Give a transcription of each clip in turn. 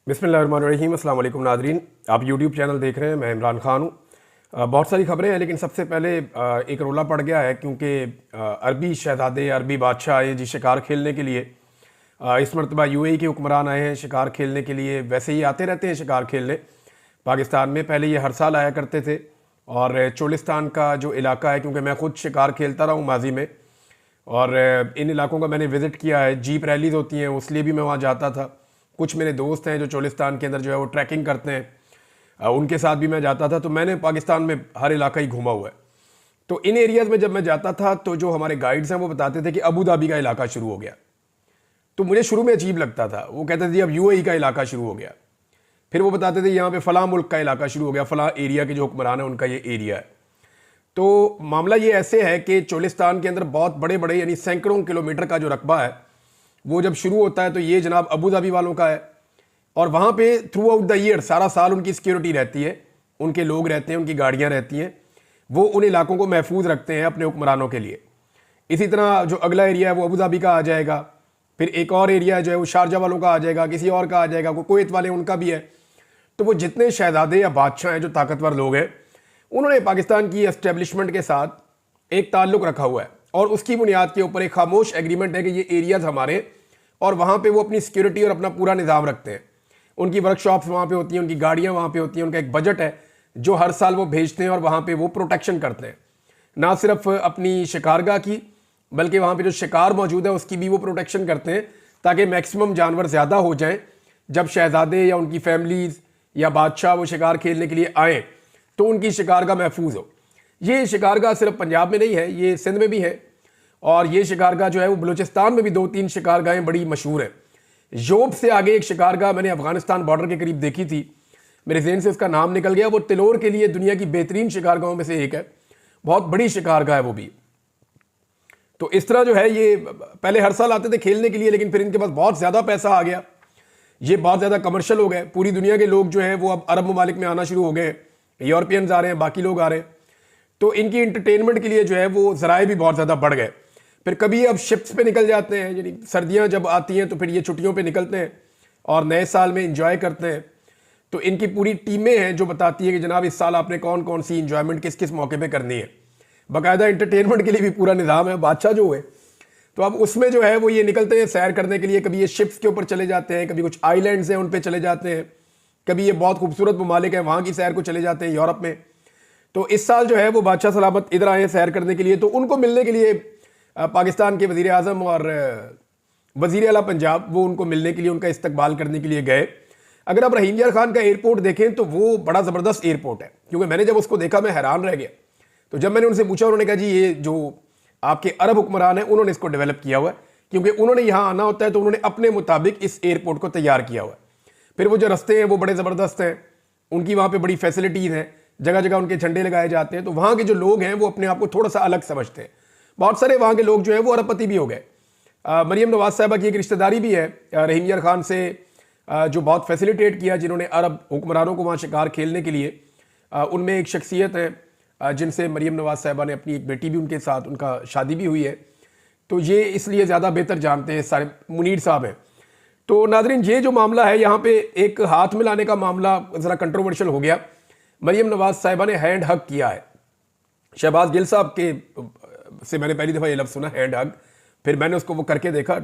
बिस्मिल्लाहिर्रहमानिर्रहीम। अस्सलाम वालेकुम नादरीन, आप यूट्यूब चैनल देख रहे हैं। मैं इमरान खान हूँ। बहुत सारी खबरें हैं, लेकिन सबसे पहले एक रोला पड़ गया है क्योंकि अरबी शहजादे, अरबी बादशाह आए जी शिकार खेलने के लिए। इस मरतबा यूएई के हुक्मरान आए हैं शिकार खेलने के लिए। वैसे ही आते रहते हैं शिकार खेलने पाकिस्तान में, पहले ये हर साल आया करते थे। और चोलिस्तान का जो इलाका है, क्योंकि मैं ख़ुद शिकार खेलता रहा हूँ माजी में, और इन इलाकों का मैंने विज़िट किया है। जीप रैलीज होती हैं, उसलिए भी मैं वहाँ जाता था। कुछ मेरे दोस्त हैं जो चोलिस्तान के अंदर जो है वो ट्रैकिंग करते हैं, उनके साथ भी मैं जाता था। तो मैंने पाकिस्तान में हर इलाका ही घूमा हुआ है। तो इन एरियाज़ में जब मैं जाता था तो जो हमारे गाइड्स हैं वो बताते थे कि अबू धाबी का इलाका शुरू हो गया। तो मुझे शुरू में अजीब लगता था। वो कहते थे अब यूएई का इलाका शुरू हो गया। फिर वो बताते थे यहाँ पे फ़लाँ मुल्क का इलाका शुरू हो गया, फ़लाँ एरिया के जो हुक्मरान है उनका ये एरिया है। तो मामला ये ऐसे है कि चोलिस्तान के अंदर बहुत बड़े बड़े यानी सैकड़ों किलोमीटर का जो रकबा है वो जब शुरू होता है तो ये जनाब अबू धाबी वालों का है। और वहाँ पे थ्रू आउट द ईयर सारा साल उनकी सिक्योरिटी रहती है, उनके लोग रहते हैं, उनकी गाड़ियाँ रहती हैं। वो उन इलाकों को महफूज रखते हैं अपने हुक्मरानों के लिए। इसी तरह जो अगला एरिया है वो अबू धाबी का आ जाएगा। फिर एक और एरिया जो है वो शारजा वालों का आ जाएगा, किसी और का आ जाएगा, कोई कुवैत वाले उनका भी है। तो वो जितने शहजादे या बादशाह हैं, जो ताकतवर लोग हैं, उन्होंने पाकिस्तान की एस्टेब्लिशमेंट के साथ एक ताल्लुक़ रखा हुआ है। और उसकी बुनियाद के ऊपर एक खामोश एग्रीमेंट है कि ये एरियाज़ हमारे, और वहाँ पे वो अपनी सिक्योरिटी और अपना पूरा निज़ाम रखते हैं। उनकी वर्कशॉप्स वहाँ पे होती हैं, उनकी गाड़ियाँ वहाँ पे होती हैं, उनका एक बजट है जो हर साल वो भेजते हैं और वहाँ पे वो प्रोटेक्शन करते हैं। ना सिर्फ अपनी शिकारगाह की, बल्कि वहाँ पे जो शिकार मौजूद है उसकी भी वो प्रोटेक्शन करते हैं, ताकि मैक्सिमम जानवर ज़्यादा हो जाएं। जब शहजादे या उनकी फैमिलीज़ या बादशाह वो शिकार खेलने के लिए आएँ तो उनकी शिकारगाह महफूज हो। ये शिकारगाह सिर्फ पंजाब में नहीं है, ये सिंध में भी है। और ये शिकारगाह जो है वो बलूचिस्तान में भी 2-3 शिकारगाहें बड़ी मशहूर हैं। योब से आगे एक शिकारगाह मैंने अफगानिस्तान बॉर्डर के करीब देखी थी, मेरे ज़हन से उसका नाम निकल गया। वो तिलोर के लिए दुनिया की बेहतरीन शिकारगाहों में से एक है, बहुत बड़ी शिकारगाह है वो भी। तो इस तरह जो है ये पहले हर साल आते थे खेलने के लिए, लेकिन फिर इनके पास बहुत ज़्यादा पैसा आ गया, ये बहुत ज़्यादा कमर्शियल हो गए। पूरी दुनिया के लोग जो हैं वो अब अरब ममालिक में आना शुरू हो गए, यूरोपियंस आ रहे हैं, बाकी लोग आ रहे हैं। तो इनकी इंटरटेनमेंट के लिए जो है वो ज़राए भी बहुत ज़्यादा बढ़ गए। फिर कभी अब शिप्स पे निकल जाते हैं, यानी सर्दियां जब आती हैं तो फिर ये छुट्टियों पे निकलते हैं और नए साल में इंजॉय करते हैं। तो इनकी पूरी टीमें हैं जो बताती है कि जनाब इस साल आपने कौन कौन सी इंजॉयमेंट किस किस मौके पे करनी है। बाकायदा इंटरटेनमेंट के लिए भी पूरा निज़ाम है। बादशाह जो है तो अब उसमें जो है वो ये निकलते हैं सैर करने के लिए। कभी ये शिप्स के ऊपर चले जाते हैं, कभी कुछ आइलैंड्स हैं उन पर चले जाते हैं, कभी ये बहुत खूबसूरत ममालिक हैं वहाँ की सैर को चले जाते हैं यूरोप में। तो इस साल जो है वो बादशाह सलामत इधर आए सैर करने के लिए। तो उनको मिलने के लिए पाकिस्तान के वज़ीर आज़म और वज़ीर आला पंजाब वो उनको मिलने के लिए, उनका इस्तकबाल करने के लिए गए। अगर आप रहीम यार खान का एयरपोर्ट देखें तो वो बड़ा ज़बरदस्त एयरपोर्ट है, क्योंकि मैंने जब उसको देखा मैं हैरान रह गया। तो जब मैंने उनसे पूछा, उन्होंने कहा जी ये जो आपके अरब हुक्मरान हैं उन्होंने इसको डेवलप किया हुआ है, क्योंकि उन्होंने यहाँ आना होता है तो उन्होंने अपने मुताबिक इस एयरपोर्ट को तैयार किया हुआ है। फिर वो जो रास्ते हैं वो बड़े ज़बरदस्त हैं, उनकी वहाँ पर बड़ी फैसिलिटीज़ हैं, जगह जगह उनके झंडे लगाए जाते हैं। तो वहाँ के जो लोग हैं वो अपने आप को थोड़ा सा अलग समझते हैं। बहुत सारे वहाँ के लोग जो हैं वो अरबपति भी हो गए। मरियम नवाज साहिबा की एक रिश्तेदारी भी है रहीम यार खान से, जो बहुत फैसिलिटेट किया, जिन्होंने अरब हुक्मरानों को वहाँ शिकार खेलने के लिए। उनमें एक शख्सियत है जिनसे मरियम नवाज साहिबा ने अपनी एक बेटी भी उनके साथ, उनका शादी भी हुई है। तो ये इसलिए ज़्यादा बेहतर जानते हैं सारे, मुनीर साहब हैं। तो नाज़रीन ये जो मामला है यहाँ पे एक हाथ मिलाने का मामला ज़रा कंट्रोवर्शियल हो गया। मरियम नवाज साहिबा ने हैंड हग किया है शहबाज गिल साहब के से। मैंने पहली दफ़ा ये लफ्ज़ सुना, हैंड हग। फिर मैंने उसको वो करके देखा,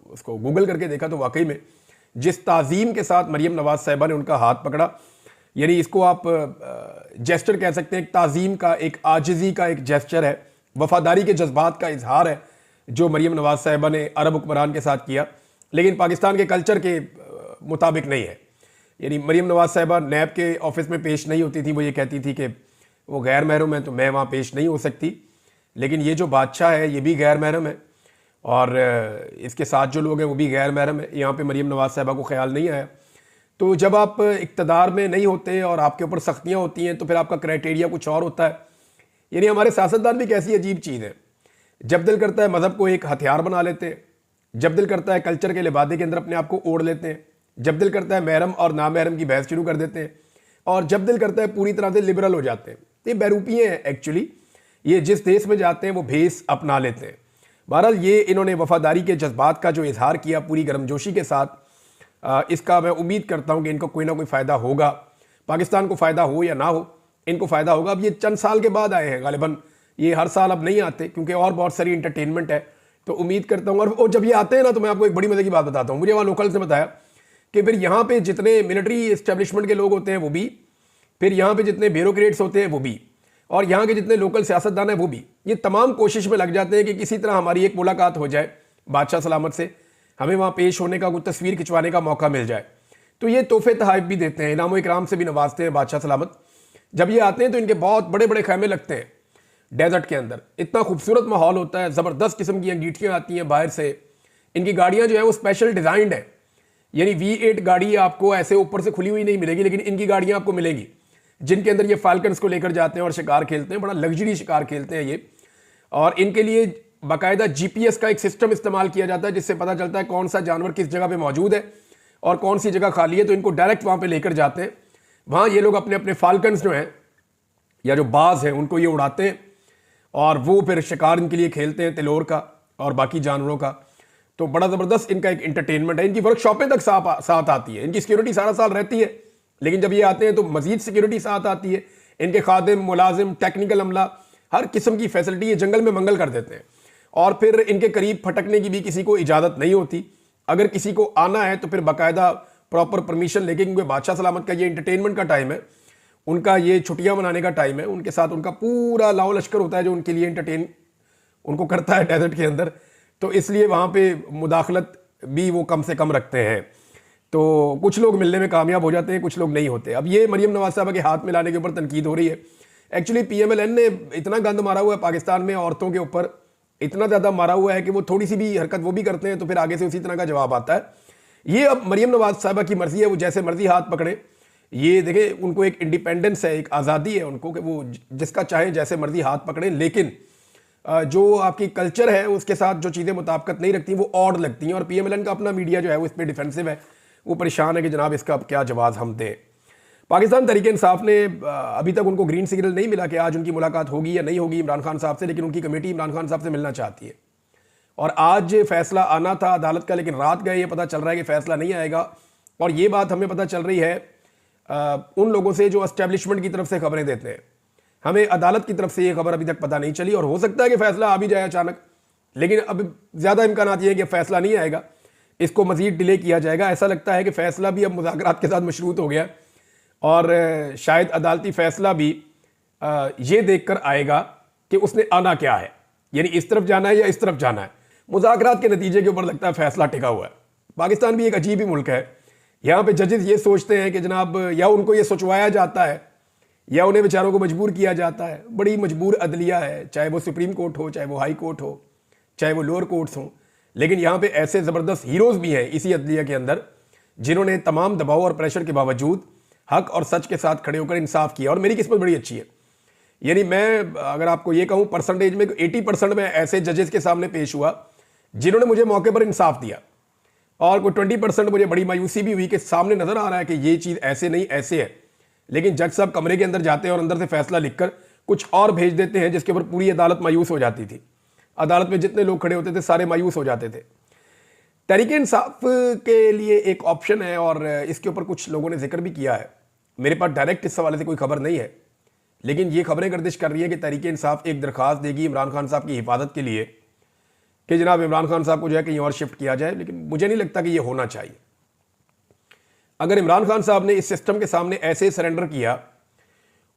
उसको गूगल करके देखा, तो वाकई में जिस ताज़ीम के साथ मरियम नवाज साहिबा ने उनका हाथ पकड़ा, यानी इसको आप जेस्चर कह सकते हैं, एक ताज़ीम का, एक आजिज़ी का एक जेस्चर है, वफादारी के जज्बात का इजहार है जो मरियम नवाज साहिबा ने अरब हुक्मरान के साथ किया। लेकिन पाकिस्तान के कल्चर के मुताबिक नहीं है। यानी मरियम नवाज साहिबा नैब के ऑफिस में पेश नहीं होती थी। वो ये कहती थी कि वो गैर महरम है तो मैं वहाँ पेश नहीं हो सकती। लेकिन ये जो बादशाह है ये भी गैर महरम है, और इसके साथ जो लोग हैं वो भी गैर महरम है। यहाँ पे मरियम नवाज साहिबा को ख्याल नहीं आया। तो जब आप इक़्तिदार में नहीं होते और आपके ऊपर सख्तियाँ होती हैं तो फिर आपका क्राइटेरिया कुछ और होता है। यानी हमारे सियासतदान भी कैसी अजीब चीज़ है, जब दिल करता है मज़हब को एक हथियार बना लेते हैं, जब दिल करता है कल्चर के लिबादे के अंदर अपने आप को ओढ़ लेते हैं, जब दिल करता है महरम और नामहरम की बहस शुरू कर देते हैं, और जब दिल करता है पूरी तरह से लिबरल हो जाते हैं। ये बैरूपियाँ हैं एक्चुअली। ये जिस देश में जाते हैं वो भेस अपना लेते हैं। बहरहाल ये इन्होंने वफादारी के जज्बात का जो इजहार किया पूरी गर्मजोशी के साथ, इसका मैं उम्मीद करता हूँ कि इनको कोई ना कोई फ़ायदा होगा। पाकिस्तान को फ़ायदा हो या ना हो, इनको फ़ायदा होगा। अब ये चंद साल के बाद आए हैं, गालिबन ये हर साल अब नहीं आते क्योंकि और बहुत सारी इंटरटेनमेंट है। तो उम्मीद करता हूँ, और जब ये आते हैं ना तो मैं आपको एक बड़ी मजे की बात बताता हूँ। मुझे वहाँ लोकल्स ने बताया कि फिर यहाँ पे जितने मिलिट्री इस्टेब्लिशमेंट के लोग होते हैं वो भी, फिर यहाँ पे जितने ब्यूरोक्रेट्स होते हैं वो भी, और यहाँ के जितने लोकल सियासतदान हैं वो भी, ये तमाम कोशिश में लग जाते हैं कि किसी तरह हमारी एक मुलाकात हो जाए बादशाह सलामत से, हमें वहाँ पेश होने का, कुछ तस्वीर खिंचवाने का मौका मिल जाए। तो ये तोहफे तहाइफ भी देते हैं, इनाम इकराम से भी नवाजते हैं बादशाह सलामत। जब ये आते हैं तो इनके बहुत बड़े बड़े खैमे लगते हैं डेजर्ट के अंदर, इतना खूबसूरत माहौल होता है, ज़बरदस्त किस्म की अंगीठियाँ आती हैं बाहर से। इनकी गाड़ियाँ जो है वो स्पेशल डिज़ाइंड है, यानी V8 गाड़ी आपको ऐसे ऊपर से खुली हुई नहीं मिलेगी, लेकिन इनकी गाड़ियाँ आपको मिलेंगी जिनके अंदर ये फाल्कन्स को लेकर जाते हैं और शिकार खेलते हैं। बड़ा लग्जरी शिकार खेलते हैं ये, और इनके लिए बाकायदा GPS का एक सिस्टम इस्तेमाल किया जाता है जिससे पता चलता है कौन सा जानवर किस जगह पे मौजूद है और कौन सी जगह खाली है। तो इनको डायरेक्ट वहाँ पे लेकर जाते हैं। वहाँ ये लोग अपने अपने फाल्कन्स जो हैं या जो बाज हैं उनको ये उड़ाते हैं और वो फिर शिकार इनके लिए खेलते हैं, तिलोर का और बाकी जानवरों का। तो बड़ा ज़बरदस्त इनका एक इंटरटेनमेंट है। इनकी वर्कशॉपें तक साथ आती है, इनकी सिक्योरिटी सारा साल रहती है, लेकिन जब ये आते हैं तो मजीद सिक्योरिटी साथ आती है। इनके खादिम, मुलाजिम, टेक्निकल अमला, हर किस्म की फैसिलिटी ये जंगल में मंगल कर देते हैं। और फिर इनके करीब फटकने की भी किसी को इजाज़त नहीं होती। अगर किसी को आना है तो फिर बाकायदा प्रॉपर परमिशन लेके, क्योंकि बादशाह सलामत का ये इंटरटेनमेंट का टाइम है, उनका ये छुट्टियां मनाने का टाइम है। उनके साथ उनका पूरा लाओ लश्कर होता है जो उनके लिए इंटरटेन उनको करता है डेजर्ट के अंदर। तो इसलिए वहाँ पे मुदाखलत भी वो कम से कम रखते हैं। तो कुछ लोग मिलने में कामयाब हो जाते हैं, कुछ लोग नहीं होते। अब ये मरियम नवाज साहबा के हाथ में लाने के ऊपर तनकीद हो रही है। एक्चुअली PMLN ने इतना गंद मारा हुआ है पाकिस्तान में, औरतों के ऊपर इतना ज़्यादा मारा हुआ है कि वो थोड़ी सी भी हरकत वो भी करते हैं तो फिर आगे से उसी तरह का जवाब आता है। ये अब मरियम नवाज साहबा की मर्जी है, वो जैसे मर्जी हाथ पकड़े। ये देखें, उनको एक इंडिपेंडेंस है, एक आज़ादी है उनको कि वो जिसका चाहे जैसे मर्जी हाथ पकड़े। लेकिन जो आपकी कल्चर है उसके साथ जो चीज़ें मुताबिकत नहीं रखती वो ऑड लगती हैं। और PMLN का अपना मीडिया जो है वो इस पर डिफेंसिव है, वो परेशान है कि जनाब इसका अब क्या जवाब हम दें। पाकिस्तान तहरीक इंसाफ ने अभी तक उनको ग्रीन सिग्नल नहीं मिला कि आज उनकी मुलाकात होगी या नहीं होगी इमरान खान साहब से, लेकिन उनकी कमेटी इमरान खान साहब से मिलना चाहती है। और आज फैसला आना था अदालत का, लेकिन रात गए ये पता चल रहा है कि फैसला नहीं आएगा। और ये बात हमें पता चल रही है उन लोगों से जो एस्टेब्लिशमेंट की तरफ से खबरें देते हैं। हमें अदालत की तरफ से ये खबर अभी तक पता नहीं चली, और हो सकता है कि फैसला आ भी जाए अचानक, लेकिन अब ज़्यादा इम्कान ये है कि फैसला नहीं आएगा, इसको मज़ीद डिले किया जाएगा। ऐसा लगता है कि फ़ैसला भी अब मुज़ाकरात के साथ मशरूत हो गया, और शायद अदालती फ़ैसला भी ये देखकर आएगा कि उसने आना क्या है, यानी इस तरफ जाना है या इस तरफ जाना है। मुज़ाकरात के नतीजे के ऊपर लगता है फ़ैसला टिका हुआ है। पाकिस्तान भी एक अजीब ही मुल्क है। यहाँ पे जजेस ये सोचते हैं कि जनाब या उनको ये सोचवाया जाता है या उन्हें बेचारों को मजबूर किया जाता है। बड़ी मजबूर अदलिया है, चाहे वो सुप्रीम कोर्ट हो, चाहे वो हाई कोर्ट हो, चाहे वो लोअर कोर्ट्स हों। लेकिन यहाँ पे ऐसे ज़बरदस्त हीरोज़ भी हैं इसी अदलिया के अंदर, जिन्होंने तमाम दबाव और प्रेशर के बावजूद हक और सच के साथ खड़े होकर इंसाफ किया। और मेरी किस्मत बड़ी अच्छी है, यानी मैं अगर आपको ये कहूँ परसेंटेज में 80% में ऐसे जजेस के सामने पेश हुआ जिन्होंने मुझे मौके पर इंसाफ दिया, और कोई 20% मुझे बड़ी मायूसी भी हुई कि सामने नज़र आ रहा है कि ये चीज़ ऐसे नहीं ऐसे है, लेकिन जज साहब कमरे के अंदर जाते हैं और अंदर से फैसला लिखकर कुछ और भेज देते हैं जिसके ऊपर पूरी अदालत मायूस हो जाती थी। अदालत में जितने लोग खड़े होते थे सारे मायूस हो जाते थे। तहरीक इंसाफ के लिए एक ऑप्शन है, और इसके ऊपर कुछ लोगों ने जिक्र भी किया है। मेरे पास डायरेक्ट इस हवाले से कोई खबर नहीं है, लेकिन ये खबरें गर्दिश कर रही है कि तहरीक इंसाफ एक दरख्वास्त देगी इमरान खान साहब की हिफाजत के लिए कि जनाब इमरान खान साहब को जो है कहीं और शिफ्ट किया जाए। लेकिन मुझे नहीं लगता कि ये होना चाहिए। अगर इमरान खान साहब ने इस सिस्टम के सामने ऐसे सरेंडर किया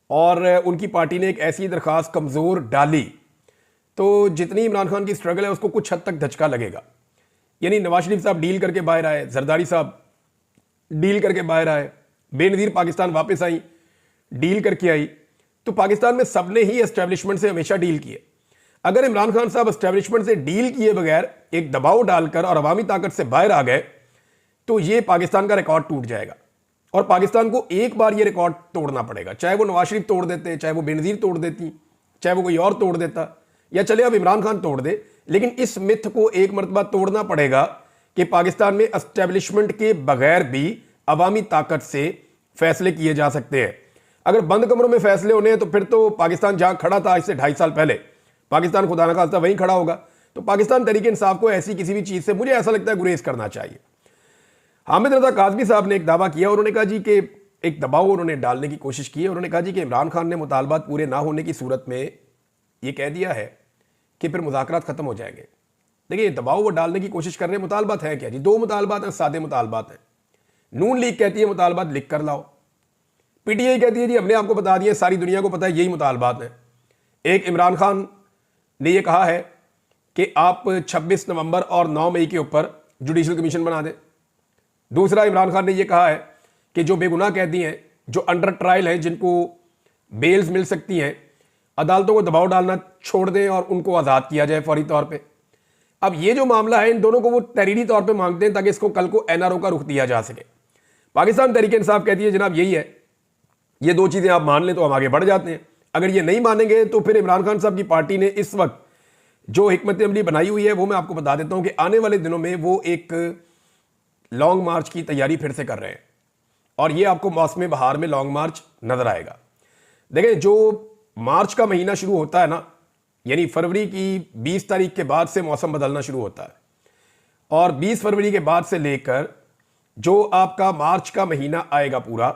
और उनकी पार्टी ने एक ऐसी दरख्वास्त कमज़ोर डाली, तो जितनी इमरान खान की स्ट्रगल है उसको कुछ हद तक धचका लगेगा। यानी नवाज शरीफ साहब डील करके बाहर आए, जरदारी साहब डील करके बाहर आए, बेनज़ीर पाकिस्तान वापस आई, डील करके आई। तो पाकिस्तान में सबने ही एस्टेब्लिशमेंट से हमेशा डील किए। अगर इमरान खान साहब एस्टेब्लिशमेंट से डील किए बगैर एक दबाव डालकर और अवामी ताकत से बाहर आ गए तो ये पाकिस्तान का रिकॉर्ड टूट जाएगा, और पाकिस्तान को एक बार ये रिकॉर्ड तोड़ना पड़ेगा। चाहे वो नवाज शरीफ तोड़ देते, चाहे वो बेनज़ीर तोड़ देती, चाहे वो कोई और तोड़ देता, या चले अब इमरान खान तोड़ दे, लेकिन इस मिथ को एक मरतबा तोड़ना पड़ेगा कि पाकिस्तान में एस्टेब्लिशमेंट के बगैर भी अवामी ताकत से फैसले किए जा सकते हैं। अगर बंद कमरों में फैसले होने हैं तो फिर तो पाकिस्तान जहां खड़ा था आज से 2.5 साल पहले, पाकिस्तान खुदा न खास्ता वहीं खड़ा होगा। तो पाकिस्तान तहरीक इंसाफ को ऐसी किसी भी चीज़ से मुझे ऐसा लगता है गुरेज करना चाहिए। हामिद रजा काज़मी साहब ने एक दावा किया, उन्होंने कहा जी कि एक दबाव उन्होंने डालने की कोशिश की है। उन्होंने कहा जी कि इमरान खान ने मुतालबात पूरे ना होने की सूरत में ये कह दिया है कि फिर मुज़ाकरात ख़त्म हो जाएंगे। देखिए, दबाव वो डालने की कोशिश कर रहे हैं। मुतालबात है क्या जी? दो मुतालबात हैं, सादे मुतालबात हैं। नून लीग कहती है मुतालबात लिख कर लाओ, पीटीआई कहती है जी हमने आपको बता दिया, सारी दुनिया को पता है यही मुतालबात हैं। एक इमरान खान ने यह कहा है कि आप 26 नवंबर और 9 मई के ऊपर जुडिशल कमीशन बना दें। दूसरा, इमरान खान ने यह कहा है कि जो बेगुनाह कैदी हैं, जो अंडर ट्रायल हैं, जिनको बेल्स मिल सकती हैं, अदालतों को दबाव डालना छोड़ दें और उनको आज़ाद किया जाए फौरी तौर पे। अब ये जो मामला है, इन दोनों को वो तहरीरी तौर पे मांगते हैं ताकि इसको कल को एनआरओ का रुख दिया जा सके। पाकिस्तान तहरीक इंसाफ कहती है जनाब यही है, ये दो चीज़ें आप मान लें तो हम आगे बढ़ जाते हैं। अगर ये नहीं मानेंगे तो फिर इमरान खान साहब की पार्टी ने इस वक्त जो हिकमत अमली बनाई हुई है वो मैं आपको बता देता हूं कि आने वाले दिनों में वो एक लॉन्ग मार्च की तैयारी फिर से कर रहे हैं और ये आपको मौसम बहार में लॉन्ग मार्च नजर आएगा। देखिए, जो मार्च का महीना शुरू होता है ना, यानी फरवरी की 20 तारीख के बाद से मौसम बदलना शुरू होता है और 20 फरवरी के बाद से लेकर जो आपका मार्च का महीना आएगा पूरा,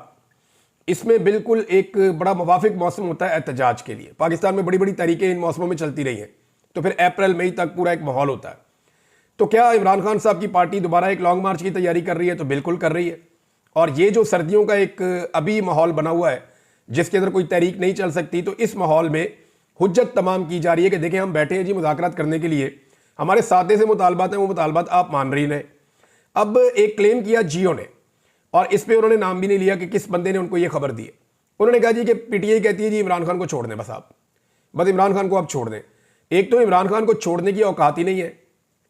इसमें बिल्कुल एक बड़ा मुवाफिक मौसम होता है एहतजाज के लिए। पाकिस्तान में बड़ी बड़ी तहरीकें इन मौसमों में चलती रही हैं, तो फिर अप्रैल मई तक पूरा एक माहौल होता है। तो क्या इमरान खान साहब की पार्टी दोबारा एक लॉन्ग मार्च की तैयारी कर रही है? तो बिल्कुल कर रही है। और ये जो सर्दियों का एक अभी माहौल बना हुआ है जिसके अंदर कोई तहरीक नहीं चल सकती, तो इस माहौल में हुज्जत तमाम की जा रही है कि देखें हम बैठे हैं जी मुज़ाकरात करने के लिए, हमारे सादे से मुतालबात हैं, वो मुतालबात आप मान रही हैं। अब एक क्लेम किया जियो ने और इस पर उन्होंने नाम भी नहीं लिया कि किस बंदे ने उनको ये खबर दी है। उन्होंने कहा जी कि पीटीआई कहती है जी इमरान खान को छोड़ दें, बस इमरान खान को आप छोड़ दें। एक तो इमरान खान को छोड़ने की औकात ही नहीं है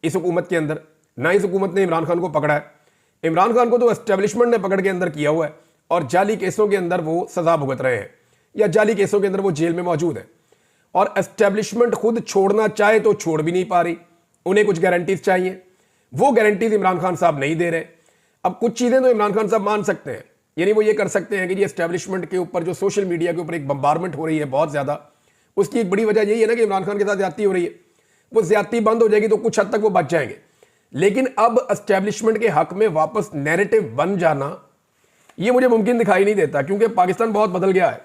इस हुकूमत के अंदर, ना इस हुकूमत ने इमरान खान को पकड़ा है। इमरान खान को तो एस्टेब्लिशमेंट ने पकड़ के अंदर किया हुआ है और जाली केसों के अंदर वो सजा भुगत रहे हैं या जाली केसों के अंदर वो जेल में मौजूद है। और एस्टेब्लिशमेंट खुद छोड़ना चाहे तो छोड़ भी नहीं पा रही, उन्हें कुछ गारंटीज चाहिए, वो गारंटीज इमरान खान साहब नहीं दे रहे। अब कुछ चीजें तो इमरान खान साहब मान सकते हैं, यानी वो ये कर सकते हैं कि जी एस्टेब्लिशमेंट के ऊपर जो सोशल मीडिया के ऊपर एक बम्बारमेंट हो रही है बहुत ज्यादा, उसकी एक बड़ी वजह यही है ना कि इमरान खान के साथ ज्यादती हो रही है। वो ज्यादती बंद हो जाएगी तो कुछ हद तक वो बच जाएंगे। लेकिन अब एस्टेब्लिशमेंट के हक में वापस नैरेटिव बन जाना ये मुझे मुमकिन दिखाई नहीं देता, क्योंकि पाकिस्तान बहुत बदल गया है।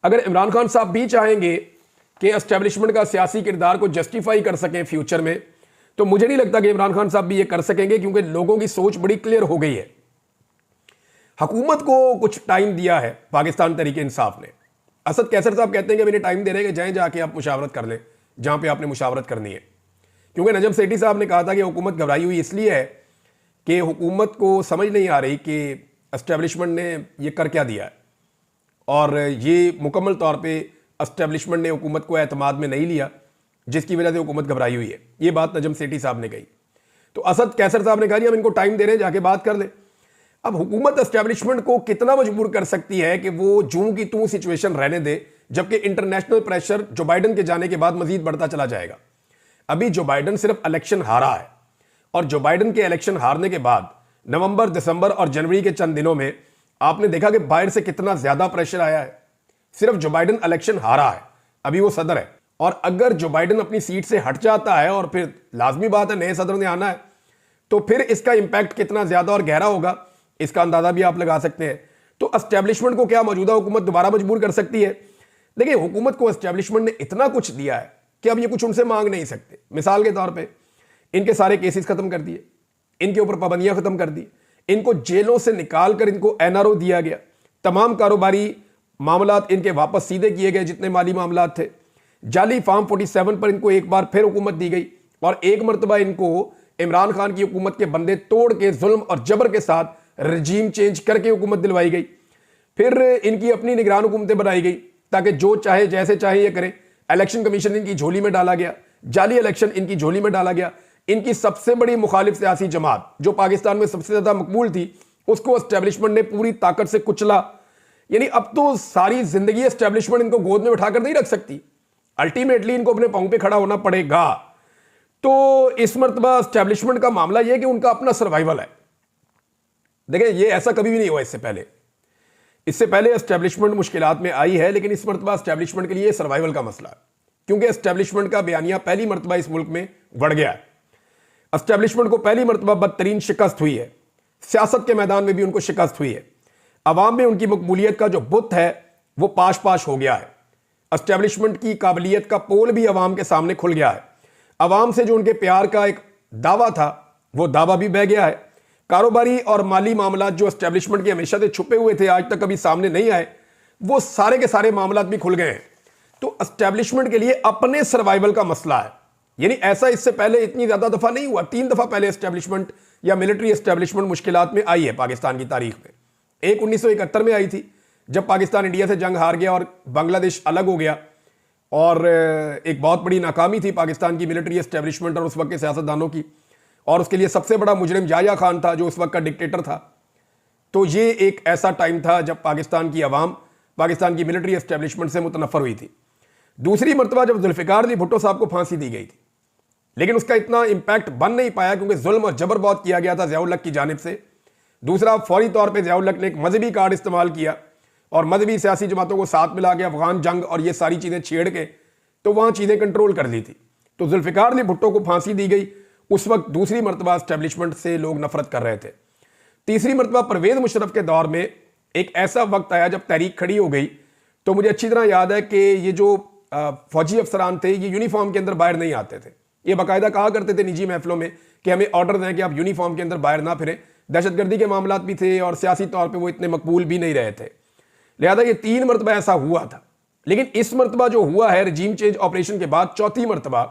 अगर इमरान खान साहब भी चाहेंगे कि एस्टेब्लिशमेंट का सियासी किरदार को जस्टिफाई कर सकें फ्यूचर में, तो मुझे नहीं लगता कि इमरान खान साहब भी ये कर सकेंगे, क्योंकि लोगों की सोच बड़ी क्लियर हो गई है। हुकूमत को कुछ टाइम दिया है पाकिस्तान तहरीक इंसाफ ने। असद कैसर साहब कहते हैं कि मैंने टाइम दे रहे हैं कि जाएं जाके आप मुशावरत कर लें जहां पे आपने मुशावरत करनी है, क्योंकि नजम सेठी साहब ने कहा था कि हुकूमत घबराई हुई इसलिए है कि हुकूमत को समझ नहीं आ रही कि एस्टेब्लिशमेंट ने ये कर क्या दिया है और ये मुकम्मल तौर पे एस्टेब्लिशमेंट ने हुकूमत को एतमाद में नहीं लिया, जिसकी वजह से हुकूमत घबराई हुई है। ये बात नजम सेठी साहब ने कही। तो असद कैसर साहब ने कहा जी हम इनको टाइम दे रहे हैं, जाके बात कर ले। अब हुकूमत एस्टेब्लिशमेंट को कितना मजबूर कर सकती है कि वो जूं की तूं सिचुएशन रहने दे, जबकि इंटरनेशनल प्रेशर जो बाइडन के जाने के बाद मजीद बढ़ता चला जाएगा। अभी जो बाइडन सिर्फ इलेक्शन हारा है और जो बाइडन के इलेक्शन हारने के बाद नवंबर, दिसंबर और जनवरी के चंद दिनों में आपने देखा कि बाहर से कितना ज्यादा प्रेशर आया है। सिर्फ जो बाइडन इलेक्शन हारा है, अभी वो सदर है, और अगर जो बाइडन अपनी सीट से हट जाता है और फिर लाजमी बात है नए सदर ने आना है, तो फिर इसका इंपैक्ट कितना ज्यादा और गहरा होगा इसका अंदाजा भी आप लगा सकते हैं। तो एस्टेब्लिशमेंट को क्या मौजूदा हुकूमत दोबारा मजबूर कर सकती है? देखिए, हुकूमत को एस्टेब्लिशमेंट ने इतना कुछ दिया है कि अब ये कुछ उनसे मांग नहीं सकते। मिसाल के तौर पे इनके सारे केसेस खत्म कर दिए, इनके ऊपर पाबंदियां खत्म कर दी, इनको जेलों से निकाल कर इनको एनआरओ दिया गया, तमाम कारोबारी मामलात इनके वापस सीधे किए गए जितने माली मामलात थे। जाली फार्म 47 पर इनको एक बार फिर हुकूमत दी गई और एक मरतबा इनको इमरान खान की हुकूमत के बंदे तोड़ के जुल्म और जबर के साथ रजीम चेंज करके हुकूमत दिलवाई गई। फिर इनकी अपनी निगरान हुकूमतें बनाई गई ताकि जो चाहे जैसे चाहे ये करें। इलेक्शन कमीशन इनकी झोली में डाला गया, जाली इलेक्शन इनकी झोली में डाला गया। इनकी सबसे बड़ी मुखालिफ सियासी जमात जो पाकिस्तान में सबसे ज्यादा मकबूल थी, उसको एस्टेब्लिशमेंट ने पूरी ताकत से कुचला। यानी अब तो सारी जिंदगी एस्टेब्लिशमेंट इनको गोद में उठाकर नहीं रख सकती, अल्टीमेटली इनको अपने पांव पे खड़ा होना पड़ेगा। तो इस मरतबा एस्टेब्लिशमेंट का मामला यह कि उनका अपना सर्वाइवल है। देखिए, ये ऐसा कभी भी नहीं हुआ इससे पहले एस्टेब्लिशमेंट मुश्किलात में आई है, लेकिन इस मरतबा एस्टेब्लिशमेंट के लिए सर्वाइवल का मसला है, क्योंकि एस्टेब्लिशमेंट का बयानिया पहली मरतबा इस मुल्क में बढ़ गया है। एस्टेब्लिशमेंट को पहली मरतबा बदतरीन शिकस्त हुई है सियासत के मैदान में भी उनको शिकस्त हुई है। अवाम में उनकी मकबूलियत का जो बुत है वो पाश पाश हो गया है। एस्टेब्लिशमेंट की काबिलियत का पोल भी अवाम के सामने खुल गया है। अवाम से जो उनके प्यार का एक दावा था वो दावा भी बह गया है। कारोबारी और माली मामला जो एस्टेब्लिशमेंट के हमेशा से छुपे हुए थे, आज तक कभी सामने नहीं आए, वो सारे के सारे मामला भी खुल गए हैं। तो एस्टेब्लिशमेंट के लिए अपने सर्वाइवल का मसला है। यानी ऐसा इससे पहले इतनी ज्यादा दफा नहीं हुआ। 3 दफा पहले एस्टेब्लिशमेंट या मिलिट्री एस्टेब्लिशमेंट मुश्किलात में आई है पाकिस्तान की तारीख में। एक 1971 में आई थी जब पाकिस्तान इंडिया से जंग हार गया और बांग्लादेश अलग हो गया, और एक बहुत बड़ी नाकामी थी पाकिस्तान की मिलिट्री एस्टेब्लिशमेंट और उस वक्त के सियासतदानों की, और उसके लिए सबसे बड़ा मुजरिम याह्या खान था जो उस वक्त का डिक्टेटर था। तो ये एक ऐसा टाइम था जब पाकिस्तान की अवाम पाकिस्तान की मिलिट्री एस्टेब्लिशमेंट से मुतनफर हुई थी। दूसरी मरतबा जब जुल्फिकार अली भुट्टो साहब को फांसी दी गई थी, लेकिन उसका इतना इंपैक्ट बन नहीं पाया क्योंकि जुल्म और जबर बहुत किया गया था ज़िया-उल-हक की जानिब से। दूसरा, फौरी तौर पर ज़िया-उल-हक ने एक मजहबी कार्ड इस्तेमाल किया और मजहबी सियासी जमातों को साथ मिला के अफगान जंग और ये सारी चीज़ें छेड़ के तो वहाँ चीज़ें कंट्रोल कर ली थी। तो जुल्फिकार अली भुट्टो को फांसी दी गई। उस वक्त दूसरी मरतबा एस्टेब्लिशमेंट से लोग नफरत कर रहे थे। तीसरी मरतबा परवेज़ मुशर्रफ के दौर में एक ऐसा वक्त आया जब तहरीक खड़ी हो गई। तो मुझे अच्छी तरह याद है कि ये जो फौजी अफसरान थे ये यूनिफॉर्म के अंदर बाहर नहीं आते थे। ये बाकायदा कहा करते थे निजी महफिलों में कि हमें ऑर्डर दें कि आप यूनिफॉर्म के अंदर बाहर ना फिरें। दहशतगर्दी के मामला भी थे और सियासी तौर पर वो इतने मकबूल भी नहीं रहे थे। लिहाजा ये 3 मरतबा ऐसा हुआ था। लेकिन इस मरतबा जो हुआ है रजीम चेंज ऑपरेशन के बाद, चौथी मरतबा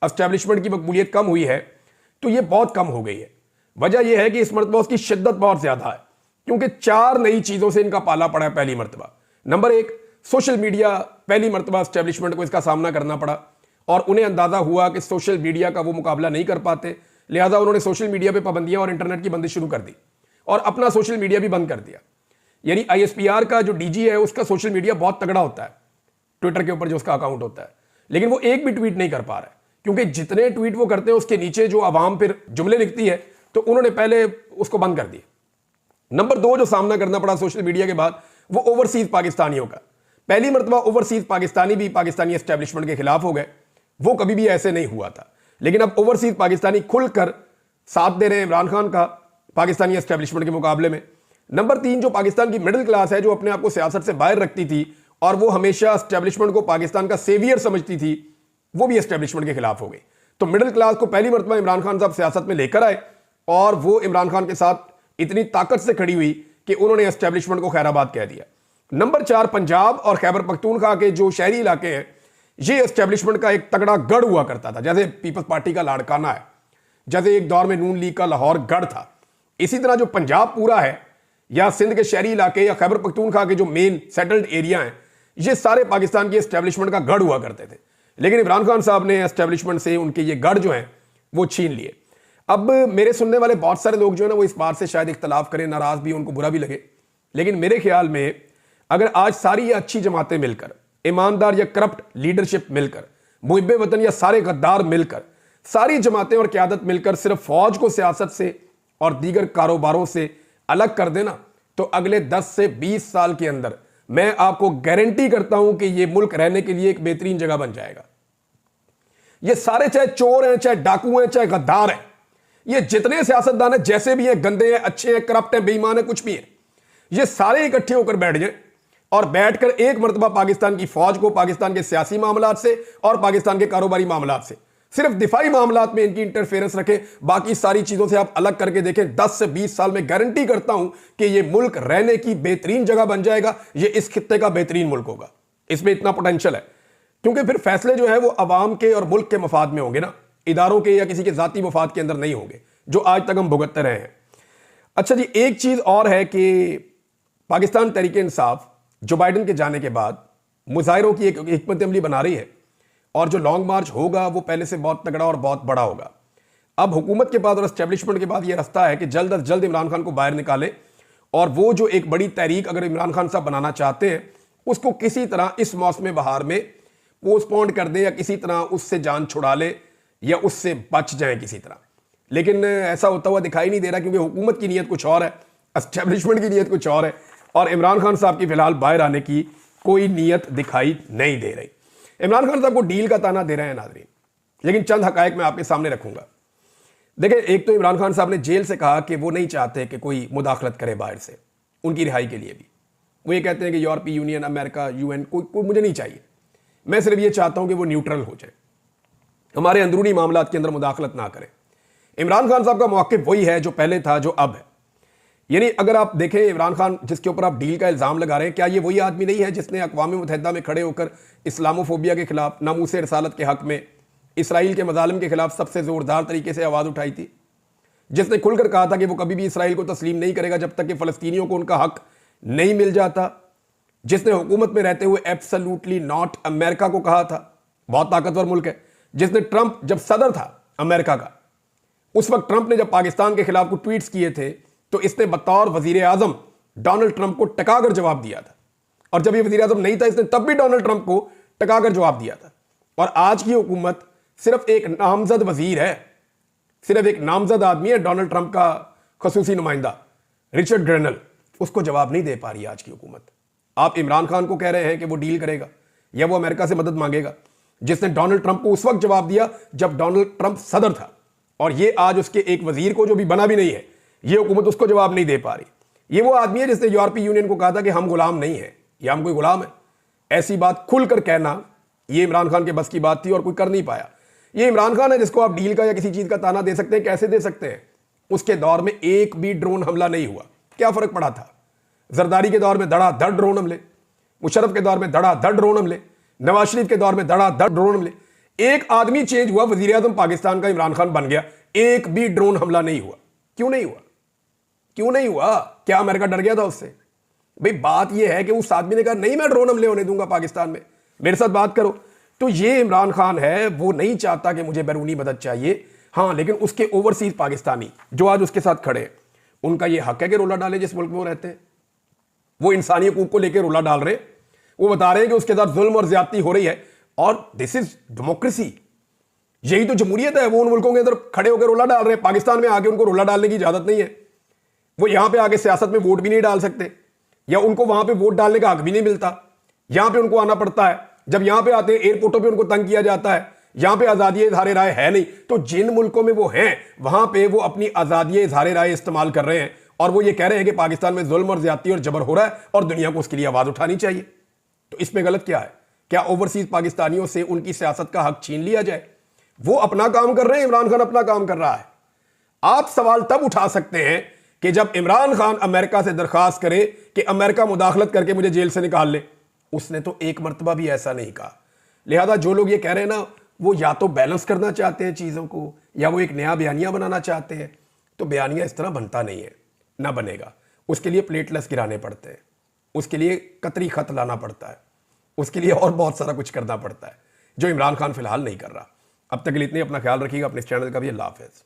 एस्टेब्लिशमेंट की मकबूलियत कम हुई है, तो ये बहुत कम हो गई है। वजह यह है कि इस मरतबा उसकी शिद्दत बहुत ज्यादा है क्योंकि 4 नई चीजों से इनका पाला पड़ा है। पहली मरतबा, नंबर 1, सोशल मीडिया। पहली मरतबा एस्टेब्लिशमेंट को इसका सामना करना पड़ा और उन्हें अंदाजा हुआ कि सोशल मीडिया का वो मुकाबला नहीं कर पाते। लिहाजा उन्होंने सोशल मीडिया पर पाबंदियां और इंटरनेट की बंदिश शुरू कर दी और अपना सोशल मीडिया भी बंद कर दिया। यानी ISPR का जो DG है उसका सोशल मीडिया बहुत तगड़ा होता है, ट्विटर के ऊपर जो उसका अकाउंट होता है, लेकिन वो एक भी ट्वीट नहीं कर पा रहा है क्योंकि जितने ट्वीट वो करते हैं उसके नीचे जो आवाम फिर जुमले लिखती है तो उन्होंने पहले उसको बंद कर दिया। नंबर 2 जो सामना करना पड़ा सोशल मीडिया के बाद वो ओवरसीज पाकिस्तानियों का। पहली मरतबा ओवरसीज पाकिस्तानी भी पाकिस्तानी एस्टेब्लिशमेंट के खिलाफ हो गए, वो कभी भी ऐसे नहीं हुआ था। लेकिन अब ओवरसीज पाकिस्तानी खुलकर साथ दे रहे हैं इमरान खान का पाकिस्तानी एस्टेब्लिशमेंट के मुकाबले में। नंबर 3 जो पाकिस्तान की मिडिल क्लास है जो अपने आप को सियासत से बाहर रखती थी और वो हमेशा एस्टेब्लिशमेंट को पाकिस्तान का सेवियर समझती थी, वो भी एस्टेब्लिशमेंट के खिलाफ हो गई। तो मिडिल क्लास को पहली मरतबा इमरान खान साहब सियासत में लेकर आए और वो इमरान खान के साथ इतनी ताकत से खड़ी हुई कि उन्होंने एस्टेब्लिशमेंट को खैराबाद कह दिया। नंबर 4 पंजाब और खैबर पख्तूनख्वा के जो शहरी इलाके हैं ये एस्टेब्लिशमेंट का एक तगड़ा गढ़ हुआ करता था, जैसे पीपल्स पार्टी का लाड़काना है, जैसे एक दौर में नून लीग का लाहौर गढ़ था। इसी तरह जो पंजाब पूरा है या सिंध के शहरी इलाके या खैबर पख्तूनख्वा के जो मेन सेटल्ड एरिया हैं ये सारे पाकिस्तान की एस्टेब्लिशमेंट का गढ़ हुआ करते थे। लेकिन इमरान खान साहब ने एस्टेब्लिशमेंट से उनके ये गढ़ जो हैं वो छीन लिए। अब मेरे सुनने वाले बहुत सारे लोग जो है ना वो इस बात से शायद इख्तलाफ करें, नाराज भी, उनको बुरा भी लगे, लेकिन मेरे ख्याल में अगर आज सारी ये अच्छी जमातें मिलकर, ईमानदार या करप्ट लीडरशिप मिलकर, मुहिब्बे वतन या सारे गद्दार मिलकर, सारी जमातें और क़यादत मिलकर सिर्फ फौज को सियासत से और दीगर कारोबारों से अलग कर देना तो अगले 10 से 20 साल के अंदर मैं आपको गारंटी करता हूं कि यह मुल्क रहने के लिए एक बेहतरीन जगह बन जाएगा। ये सारे चाहे चोर हैं, चाहे डाकू हैं, चाहे गद्दार हैं, ये जितने सियासतदान हैं, जैसे भी हैं, गंदे हैं, अच्छे हैं, करप्ट हैं, बेईमान हैं, कुछ भी हैं, ये सारे इकट्ठे होकर बैठ जाएं और बैठकर एक मरतबा पाकिस्तान की फौज को पाकिस्तान के सियासी मामलात से और पाकिस्तान के कारोबारी मामलात से सिर्फ दिफाई मामलात में इनकी इंटरफेरेंस रखें, बाकी सारी चीजों से आप अलग करके देखें। 10 से 20 साल में गारंटी करता हूं कि यह मुल्क रहने की बेहतरीन जगह बन जाएगा। यह इस खित्ते का बेहतरीन मुल्क होगा। इसमें इतना पोटेंशियल है क्योंकि फिर फैसले जो है वो अवाम के और मुल्क के मफाद में होंगे ना, इदारों के या किसी के जाती मफाद के अंदर नहीं होंगे जो आज तक हम भुगतते रहे हैं। अच्छा जी, एक चीज और है कि पाकिस्तान तहरीक इंसाफ जो बाइडन के जाने के बाद मुजाहिरों की एक हिकमत अमली बना रही है और जो लॉन्ग मार्च होगा वो पहले से बहुत तगड़ा और बहुत बड़ा होगा। अब हुकूमत के बाद और एस्टेब्लिशमेंट के बाद ये रास्ता है कि जल्द अज जल्द इमरान खान को बाहर निकाले और वो जो एक बड़ी तहरीक अगर इमरान खान साहब बनाना चाहते हैं उसको किसी तरह इस मौसम बहार में पोस्टपोन कर दे या किसी तरह उससे जान छुड़ा ले या उससे बच जाए किसी तरह। लेकिन ऐसा होता हुआ दिखाई नहीं दे रहा क्योंकि हुकूमत की नीयत कुछ और है, एस्टेब्लिशमेंट की नीयत कुछ और है और इमरान खान साहब की फिलहाल बाहर आने की कोई नीयत दिखाई नहीं दे रही। इमरान खान साहब को डील का ताना दे रहे हैं नाज़रीन, लेकिन चंद हकायक मैं आपके सामने रखूंगा। देखिए, एक तो इमरान खान साहब ने जेल से कहा कि वो नहीं चाहते कि कोई मुदाखलत करे बाहर से उनकी रिहाई के लिए भी। वो ये कहते हैं कि यूरोपीय यूनियन, अमेरिका, यूएन कोई मुझे नहीं चाहिए, मैं सिर्फ ये चाहता हूं कि वो न्यूट्रल हो जाए, हमारे अंदरूनी मामलात के अंदर मुदाखलत ना करें। इमरान खान साहब का मौक़िफ़ वही है जो पहले था, जो अब है। यानी अगर आप देखें, इमरान खान जिसके ऊपर आप डील का इल्ज़ाम लगा रहे हैं, क्या ये वही आदमी नहीं है जिसने अक़वाम मुत्तहिदा में खड़े होकर इस्लामोफोबिया के खिलाफ, नामूसे रसालत के हक़ में, इसराइल के मज़ालिम के खिलाफ सबसे ज़ोरदार तरीके से आवाज़ उठाई थी, जिसने खुलकर कहा था कि वो कभी भी इसराइल को तस्लीम नहीं करेगा जब तक कि फ़लस्तीनियों को उनका हक़ नहीं मिल जाता, जिसने हुकूमत में रहते हुए एब्सोल्युटली नॉट अमेरिका को कहा था, बहुत ताकतवर मुल्क है, जिसने ट्रंप जब सदर था अमेरिका का, उस वक्त ट्रंप ने जब पाकिस्तान के खिलाफ कुछ ट्वीट्स किए थे तो इसने बतौर वजीर आजम डोनाल्ड ट्रंप को टकाकर जवाब दिया था, और जब ये वजीर आजम नहीं था इसने तब भी डोनाल्ड ट्रंप को टकाकर जवाब दिया था। और आज की हुकूमत सिर्फ एक नामजद वजीर है, सिर्फ एक नामजद आदमी है, डोनाल्ड ट्रंप का खसूसी नुमाइंदा रिचर्ड ग्रेनल, उसको जवाब नहीं दे पा रही आज की हुकूमत। आप इमरान खान को कह रहे हैं कि वो डील करेगा या वो अमेरिका से मदद मांगेगा, जिसने डोनाल्ड ट्रंप को उस वक्त जवाब दिया जब डोनाल्ड ट्रंप सदर था, और ये आज उसके एक वजीर को, जो भी बना भी नहीं है, ये हुकूमत उसको जवाब नहीं दे पा रही। ये वो आदमी है जिसने यूरोपीय यूनियन को कहा था कि हम गुलाम नहीं है, या हम कोई गुलाम है। ऐसी बात खुलकर कहना ये इमरान खान के बस की बात थी और कोई कर नहीं पाया। ये इमरान खान है जिसको आप डील का या किसी चीज का ताना दे सकते हैं, कैसे दे सकते हैं? उसके दौर में एक भी ड्रोन हमला नहीं हुआ, क्या फर्क पड़ा था? जरदारी के दौर में धड़ाधड़ ड्रोन हमले, मुशर्रफ के दौर में धड़ाधड़ ड्रोन हमले, नवाज शरीफ के दौर में धड़ाधड़ ड्रोन हमले। एक आदमी चेंज हुआ, वजीर आजम पाकिस्तान का इमरान खान बन गया, एक भी ड्रोन हमला नहीं हुआ। क्यों नहीं हुआ? क्यों नहीं हुआ? क्या अमेरिका डर गया था उससे? भाई बात यह है कि उस आदमी ने कहा नहीं मैं ड्रोन हमले होने दूंगा पाकिस्तान में, मेरे साथ बात करो। तो ये इमरान खान है, वो नहीं चाहता कि मुझे बैरूनी मदद चाहिए, हाँ, लेकिन उसके ओवरसीज पाकिस्तानी जो आज उसके साथ खड़े हैं, उनका यह हक है कि रोला डाले जिस मुल्क में वो रहते हैं। वो इंसानी हकूक को लेकर रोला डाल रहे हैं, वो बता रहे हैं कि उसके साथ जुल्म और ज्यादती हो रही है, और दिस इज डेमोक्रेसी, यही तो जमहूरियत है। वो उन मुल्कों के अंदर खड़े होकर रोला डाल रहे हैं, पाकिस्तान में आके उनको रोला डालने की इजाजत नहीं है। वो यहां पे आके सियासत में वोट भी नहीं डाल सकते, या उनको वहां पे वोट डालने का हक भी नहीं मिलता। यहां पे उनको आना पड़ता है, जब यहां पे आते हैं एयरपोर्टों पे उनको तंग किया जाता है। यहां पे आजादी इजहार राय है नहीं, तो जिन मुल्कों में वो हैं वहां पे वो अपनी आजादी इजहार राय इस्तेमाल कर रहे हैं, और वो ये कह रहे हैं कि पाकिस्तान में जुल्म और ज्यादती और जबर हो रहा है और दुनिया को उसके लिए आवाज उठानी चाहिए। तो इसमें गलत क्या है? क्या ओवरसीज पाकिस्तानियों से उनकी सियासत का हक छीन लिया जाए? वो अपना काम कर रहे हैं, इमरान खान अपना काम कर रहा है। आप सवाल तब उठा सकते हैं कि जब इमरान खान अमेरिका से दरखास्त करे कि अमेरिका मुदाखलत करके मुझे जेल से निकाल ले। उसने तो एक मर्तबा भी ऐसा नहीं कहा। लिहाजा जो लोग ये कह रहे हैं ना, वो या तो बैलेंस करना चाहते हैं चीज़ों को, या वो एक नया बयानिया बनाना चाहते हैं। तो बयानिया इस तरह बनता नहीं है, ना बनेगा। उसके लिए प्लेटलेस गिराने पड़ते हैं, उसके लिए कतरी खत लाना पड़ता है, उसके लिए और बहुत सारा कुछ करना पड़ता है, जो इमरान खान फिलहाल नहीं कर रहा। अब तक के लिए इतने, अपना ख्याल रखिएगा, अपने इस चैनल का भी। अल्लाह हाफ़िज़।